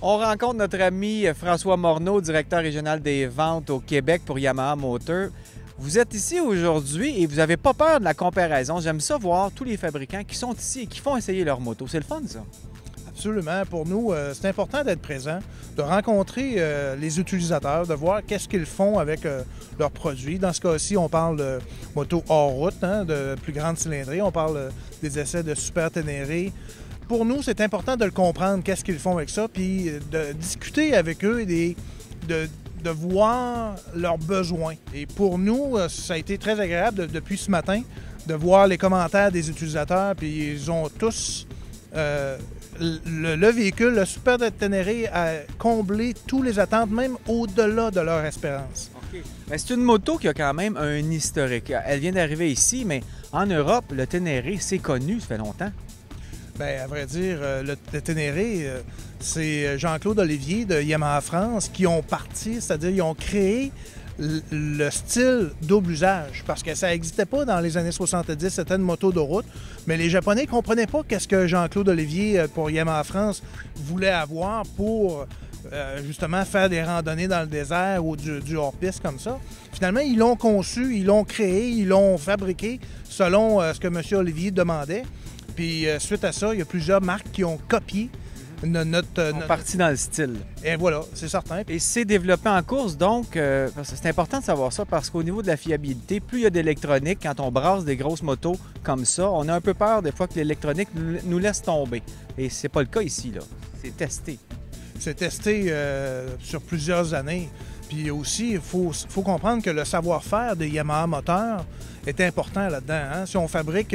On rencontre notre ami François Morneau, directeur régional des ventes au Québec pour Yamaha Motor. Vous êtes ici aujourd'hui et vous n'avez pas peur de la comparaison. J'aime ça voir tous les fabricants qui sont ici et qui font essayer leur moto. C'est le fun, ça? Absolument. Pour nous, c'est important d'être présent, de rencontrer les utilisateurs, de voir qu'est-ce qu'ils font avec leurs produits. Dans ce cas-ci, on parle de moto hors route, de plus grande cylindrée. On parle des essais de Super Ténéré. Pour nous, c'est important de le comprendre, qu'est-ce qu'ils font avec ça, puis de discuter avec eux et de voir leurs besoins. Et pour nous, ça a été très agréable depuis ce matin de voir les commentaires des utilisateurs, puis ils ont tous... le véhicule, le Super Ténéré, a comblé toutes les attentes, même au-delà de leur espérance. Okay. C'est une moto qui a quand même un historique. Elle vient d'arriver ici, mais en Europe, le Ténéré, c'est connu, ça fait longtemps. Bien, à vrai dire, le Ténéré, c'est Jean-Claude Olivier de Yamaha France qui ont parti, c'est-à-dire ils ont créé le style double usage, parce que ça n'existait pas dans les années 70, c'était une moto de route, mais les Japonais ne comprenaient pas qu'est-ce que Jean-Claude Olivier pour Yamaha France voulait avoir pour justement faire des randonnées dans le désert ou du hors-piste comme ça. Finalement, ils l'ont conçu, ils l'ont créé, ils l'ont fabriqué selon ce que M. Olivier demandait. Puis suite à ça, il y a plusieurs marques qui ont copié notre parti dans le style. Et voilà, c'est certain. Et c'est développé en course, donc c'est important de savoir ça parce qu'au niveau de la fiabilité, plus il y a d'électronique, quand on brasse des grosses motos comme ça, on a un peu peur des fois que l'électronique nous laisse tomber. Et c'est pas le cas ici, là. C'est testé. C'est testé sur plusieurs années. Puis aussi, il faut comprendre que le savoir-faire de Yamaha Motor est important là-dedans. Hein? Si on fabrique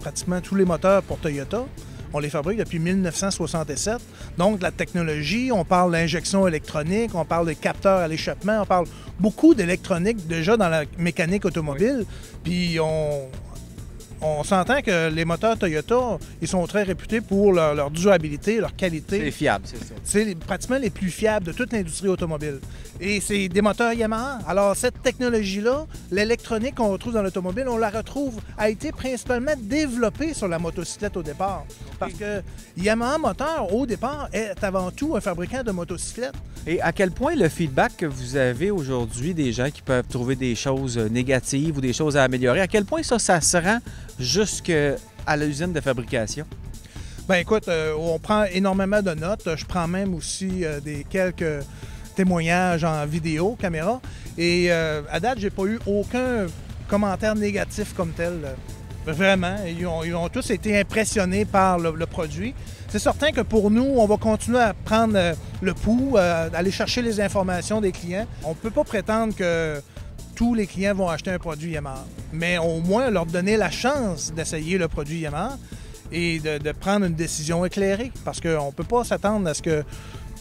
pratiquement tous les moteurs pour Toyota, on les fabrique depuis 1967. Donc, la technologie, on parle d'injection électronique, on parle de capteurs à l'échappement, on parle beaucoup d'électronique déjà dans la mécanique automobile. Puis on s'entend que les moteurs Toyota, ils sont très réputés pour leur durabilité, leur qualité. C'est fiable, c'est ça. C'est pratiquement les plus fiables de toute l'industrie automobile. Et c'est des moteurs Yamaha. Alors, cette technologie-là, l'électronique qu'on retrouve dans l'automobile, on la retrouve, a été principalement développée sur la motocyclette au départ. Parce que Yamaha Motor, au départ, est avant tout un fabricant de motocyclettes. Et à quel point le feedback que vous avez aujourd'hui des gens qui peuvent trouver des choses négatives ou des choses à améliorer, à quel point ça se rend jusqu'à l'usine de fabrication? Bien, écoute, on prend énormément de notes. Je prends même aussi quelques témoignages en vidéo, caméra. Et à date, j'ai pas eu aucun commentaire négatif comme tel. Vraiment, ils ont tous été impressionnés par le produit. C'est certain que pour nous, on va continuer à prendre le pouls, aller chercher les informations des clients. On ne peut pas prétendre que tous les clients vont acheter un produit Yamaha, mais au moins leur donner la chance d'essayer le produit Yamaha et de prendre une décision éclairée, parce qu'on ne peut pas s'attendre à ce que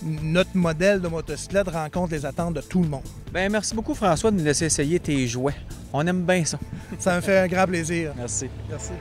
notre modèle de motocyclette rencontre les attentes de tout le monde. Bien, merci beaucoup François de nous laisser essayer tes jouets. On aime bien ça. Ça me fait un grand plaisir. Merci. Merci.